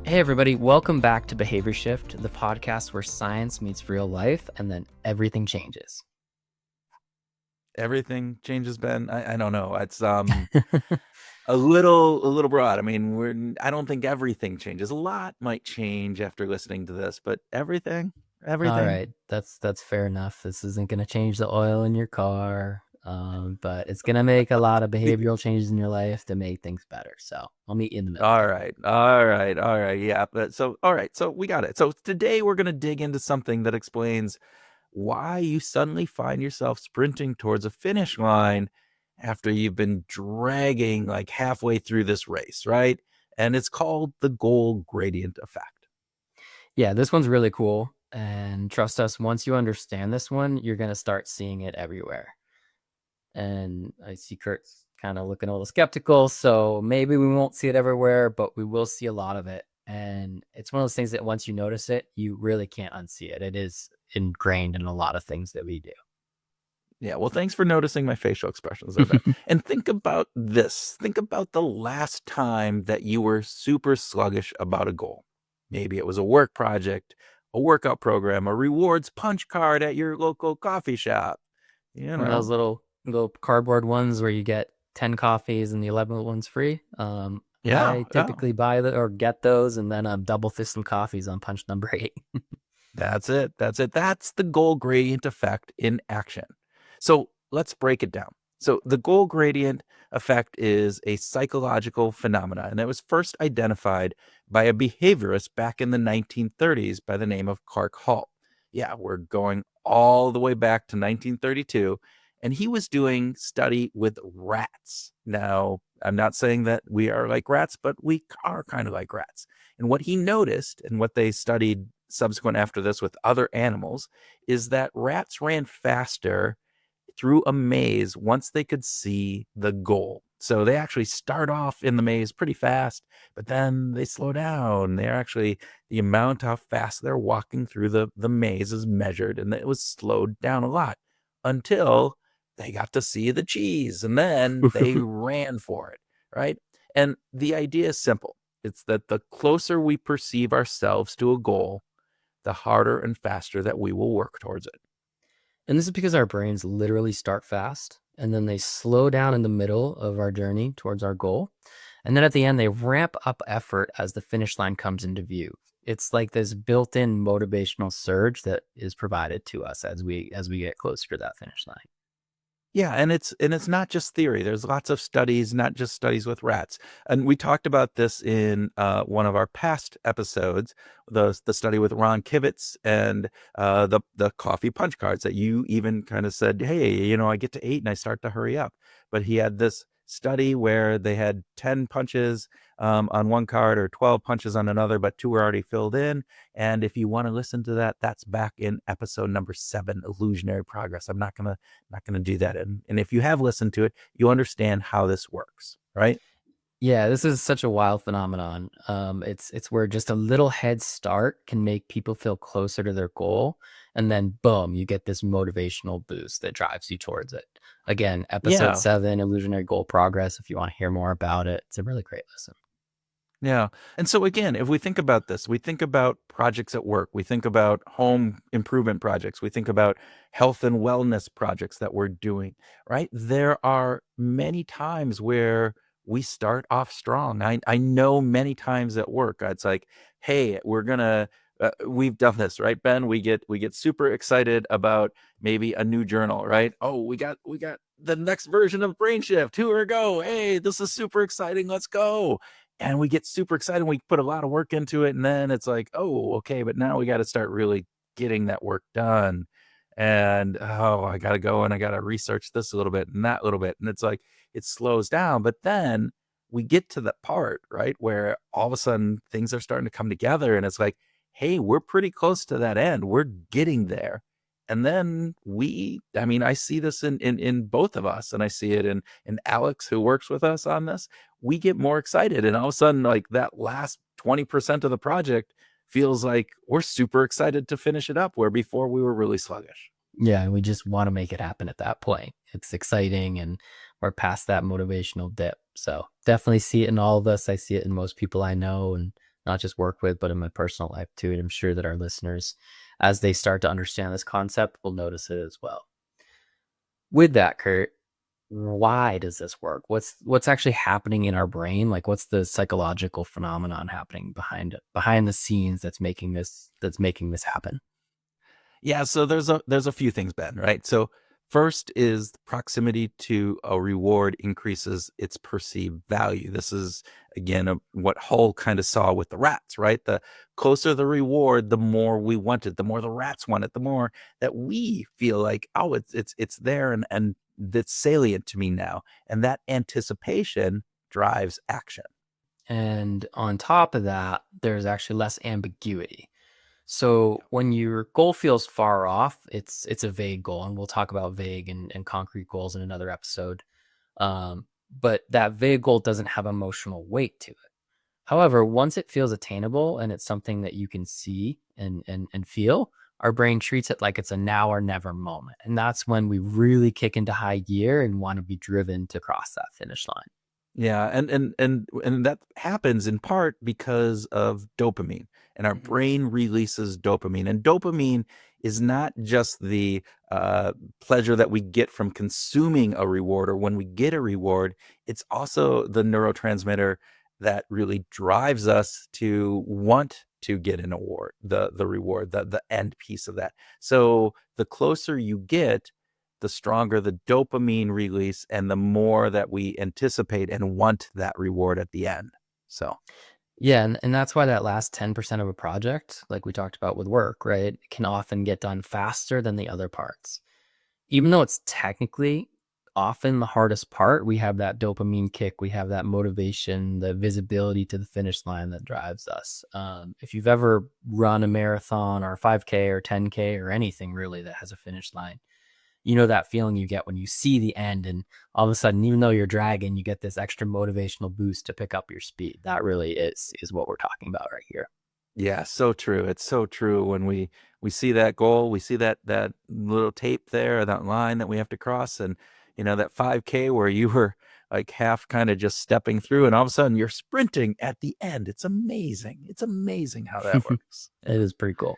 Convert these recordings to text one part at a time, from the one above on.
Hey, everybody, welcome back to Behavior Shift, the podcast where science meets real life and then everything changes. Everything changes, Ben. I don't know. It's a little broad. I mean, I don't think everything changes. A lot might change after listening to this, but All everything. right, that's fair enough. This isn't going to change the oil in your car, but it's going to make a lot of behavioral changes in your life to make things better. So I'll meet you in the middle All there. right, all right, all right. Yeah, but all right. So we got it. So today we're gonna dig into something that explains why you suddenly find yourself sprinting towards a finish line after you've been dragging like halfway through this race, right? And it's called the goal gradient effect. Yeah, this one's really cool. And trust us, once you understand this one, you're going to start seeing it everywhere. And I see Kurt's kind of looking a little skeptical, so maybe we won't see it everywhere, but we will see a lot of it. And it's one of those things that once you notice it, you really can't unsee it. It is ingrained in a lot of things that we do. Yeah, well, thanks for noticing my facial expressions there, Ben. And think about this. Think about the last time that you were super sluggish about a goal. Maybe it was a work project, a workout program, a rewards punch card at your local coffee shop. You One of those know, little cardboard ones where you get 10 coffees and the 11th one's free. yeah, I yeah. typically buy or get those, and then I'm double fisting coffees on punch number 8. That's it. That's it. That's the goal gradient effect in action. So let's break it down. So the goal gradient effect is a psychological phenomenon, and it was first identified by a behaviorist back in the 1930s by the name of Clark Hall. Yeah, we're going all the way back to 1932, and he was doing study with rats. Now, I'm not saying that we are like rats, but we are kind of like rats. And what he noticed and what they studied subsequent after this with other animals is that rats ran faster through a maze once they could see the goal. So they actually start off in the maze pretty fast, but then they slow down. They're actually the amount how fast they're walking through the maze is measured, and it was slowed down a lot until they got to see the cheese, and then they ran for it, right? And the idea is simple. It's that the closer we perceive ourselves to a goal, the harder and faster that we will work towards it. And this is because our brains literally start fast and then they slow down in the middle of our journey towards our goal. And then at the end, they ramp up effort as the finish line comes into view. It's like this built-in motivational surge that is provided to us as we get closer to that finish line. Yeah, and it's not just theory. There's lots of studies, not just studies with rats. And we talked about this in one of our past episodes, the study with Ron Kivitz and the coffee punch cards that you even kind of said, hey, I get to 8 and I start to hurry up. But he had this study where they had 10 punches on one card or 12 punches on another, but 2 were already filled in. And if you want to listen to that, that's back in episode number 7, Illusionary Progress. I'm not gonna do that. And if you have listened to it, you understand how this works, right? Yeah, this is such a wild phenomenon. It's where just a little head start can make people feel closer to their goal, and then boom, you get this motivational boost that drives you towards it. Again, episode Yeah. 7, Illusionary Goal Progress. If you want to hear more about it, it's a really great listen. Yeah. And so again, if we think about this, we think about projects at work, we think about home improvement projects, we think about health and wellness projects that we're doing, right? There are many times where we start off strong. I know many times at work, it's like, hey, we've done this, right, Ben? We get super excited about maybe a new journal, right? Oh, we got the next version of Brain Shift. Here we go. Hey, this is super exciting. Let's go, and we get super excited. We put a lot of work into it, and then it's like, oh, okay, but now we got to start really getting that work done. And oh, I got to go and I got to research this a little bit and that little bit, and it's like it slows down. But then we get to the part, right, where all of a sudden things are starting to come together, and it's like, hey, we're pretty close to that end. We're getting there. And then I see this in both of us, and I see it in Alex, who works with us on this. We get more excited, and all of a sudden, like, that last 20% of the project feels like we're super excited to finish it up, where before we were really sluggish. Yeah, we just want to make it happen at that point. It's exciting and we're past that motivational dip. So definitely see it in all of us. I see it in most people I know. And not just work with, but in my personal life too. And I'm sure that our listeners, as they start to understand this concept, will notice it as well. With that, Kurt, why does this work? What's actually happening in our brain? Like, what's the psychological phenomenon happening behind the scenes that's making this happen? Yeah, so there's a few things, Ben, right? So first is proximity to a reward increases its perceived value. This is again what Hull kind of saw with the rats, right? The closer the reward, the more we want it, the more the rats want it, the more that we feel like, oh, it's there and that's salient to me now. And that anticipation drives action. And on top of that, there's actually less ambiguity. So when your goal feels far off, it's a vague goal, and we'll talk about vague and concrete goals in another episode. But that vague goal doesn't have emotional weight to it. However, once it feels attainable and it's something that you can see and feel, our brain treats it like it's a now or never moment. And that's when we really kick into high gear and want to be driven to cross that finish line. Yeah, and that happens in part because of dopamine, and our Mhm. brain releases dopamine, and dopamine is not just the pleasure that we get from consuming a reward or when we get a reward. It's also the neurotransmitter that really drives us to want to get an award, the reward, the end piece of that. So the closer you get, the stronger the dopamine release and the more that we anticipate and want that reward at the end. So, Yeah, and that's why that last 10% of a project, like we talked about with work, right, can often get done faster than the other parts. Even though it's technically often the hardest part, we have that dopamine kick, we have that motivation, the visibility to the finish line that drives us. If you've ever run a marathon or a 5K or 10K or anything really that has a finish line, you know that feeling you get when you see the end, and all of a sudden, even though you're dragging, you get this extra motivational boost to pick up your speed. That really is what we're talking about right here. yeah, so true. It's so true when we see that goal, we see that little tape there, that line that we have to cross and that 5K where you were like half kind of just stepping through and all of a sudden you're sprinting at the end. It's amazing. It's amazing how that works. It is pretty cool.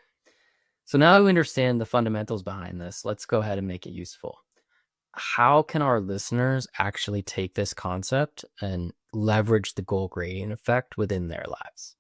So now we understand the fundamentals behind this. Let's go ahead and make it useful. How can our listeners actually take this concept and leverage the goal gradient effect within their lives?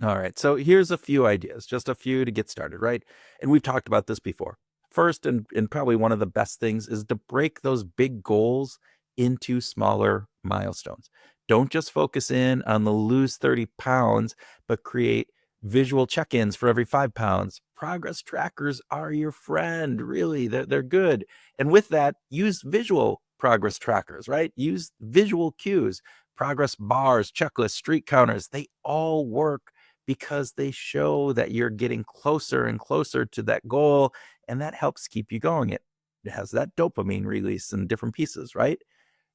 All right. So here's a few ideas, just a few to get started, right? And we've talked about this before. First, and probably one of the best things is to break those big goals into smaller milestones. Don't just focus in on the lose 30 pounds, but create visual check ins for every 5 pounds. Progress trackers are your friend, really. They're good. And with that, use visual progress trackers, right? Use visual cues, progress bars, checklists, streak counters. They all work because they show that you're getting closer and closer to that goal, and that helps keep you going. It has that dopamine release in different pieces, right?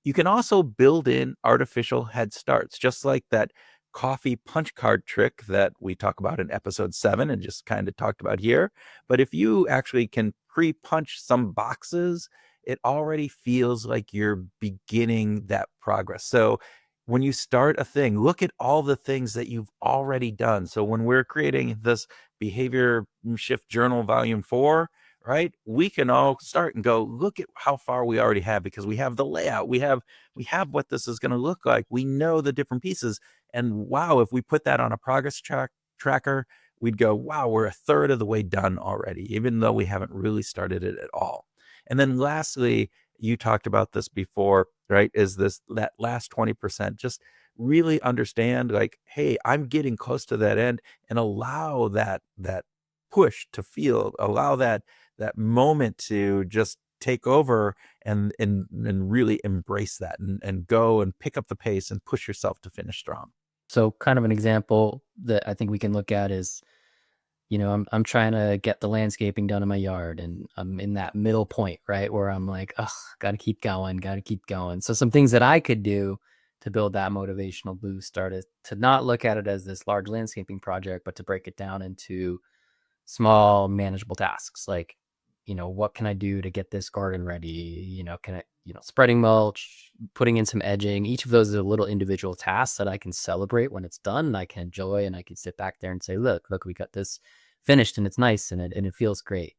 You can also build in artificial head starts, just like that coffee punch card trick that we talk about in episode 7 and just kind of talked about here. But if you actually can pre punch some boxes, it already feels like you're beginning that progress. So when you start a thing, look at all the things that you've already done. So when we're creating this behavior shift journal volume 4, right? We can all start and go, look at how far we already have because we have the layout. We have what this is going to look like. We know the different pieces. And wow, if we put that on a tracker, we'd go, wow, we're a third of the way done already, even though we haven't really started it at all. And then lastly, you talked about this before, right? Is this that last 20%? Just really understand like, hey, I'm getting close to that end and allow that push to feel, allow that moment to just take over and really embrace that and go and pick up the pace and push yourself to finish strong. So, kind of an example that I think we can look at is, I'm trying to get the landscaping done in my yard, and I'm in that middle point, right, where I'm like, "Ugh, gotta keep going, gotta keep going." So some things that I could do to build that motivational boost are to not look at it as this large landscaping project, but to break it down into small, manageable tasks. Like, what can I do to get this garden ready? Can I, spreading mulch, putting in some edging. Each of those are little individual tasks that I can celebrate when it's done and I can enjoy, and I can sit back there and say, look, we got this finished and it's nice and it feels great.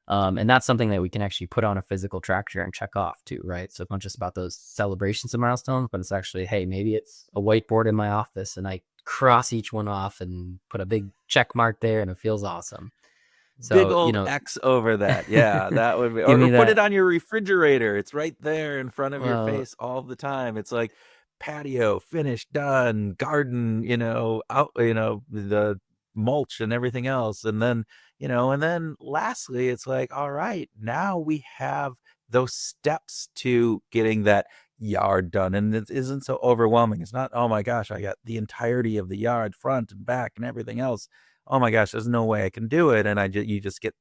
And that's something that we can actually put on a physical tracker and check off too, right? So it's not just about those celebrations of milestones, but it's actually, hey, maybe it's a whiteboard in my office and I cross each one off and put a big check mark there and it feels awesome. Big So, old X over that. Yeah, that would be, give or me put it that. on your refrigerator. It's right there in front of your Well, face all the time. It's like patio, finished, done, garden, out, the mulch and everything else. And then lastly, it's like, all right, now we have those steps to getting that yard done. And it isn't so overwhelming. It's not, oh my gosh, I got the entirety of the yard, front and back and everything else. Oh my gosh, there's no way I can do it. And you just get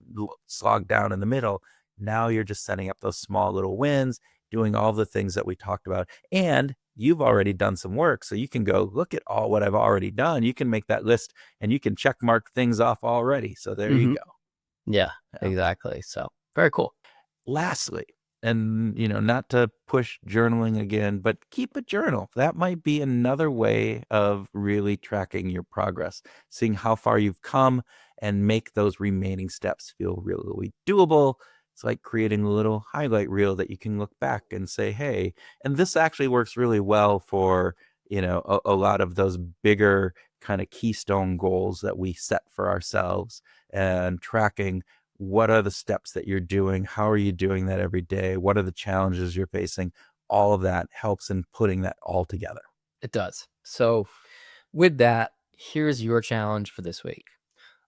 slogged down in the middle. Now you're just setting up those small little wins, doing all the things that we talked about. And you've already done some work. So you can go look at all what I've already done. You can make that list and you can check mark things off already. So there you mhm. go. Yeah, Yeah. exactly. So very cool. Lastly, and not to push journaling again, but keep a journal. That might be another way of really tracking your progress, seeing how far you've come and make those remaining steps feel really doable. It's like creating a little highlight reel that you can look back and say, hey, and this actually works really well for, a lot of those bigger kind of keystone goals that we set for ourselves, and tracking what are the steps that you're doing? How are you doing that every day? What are the challenges you're facing? All of that helps in putting that all together. It does. So with that, here's your challenge for this week.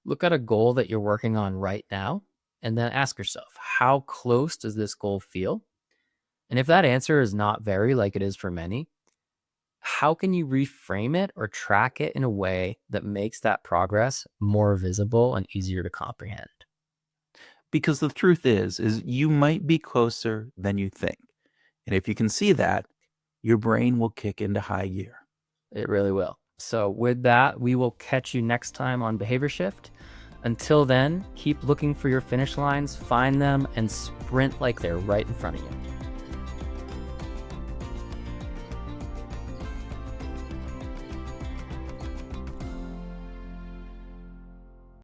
Look at a goal that you're working on right now and then ask yourself, how close does this goal feel? And if that answer is not very like it is for many, how can you reframe it or track it in a way that makes that progress more visible and easier to comprehend? Because the truth is you might be closer than you think. And if you can see that, your brain will kick into high gear. It really will. So, with that, we will catch you next time on Behavior Shift. Until then, keep looking for your finish lines, find them, and sprint like they're right in front of you.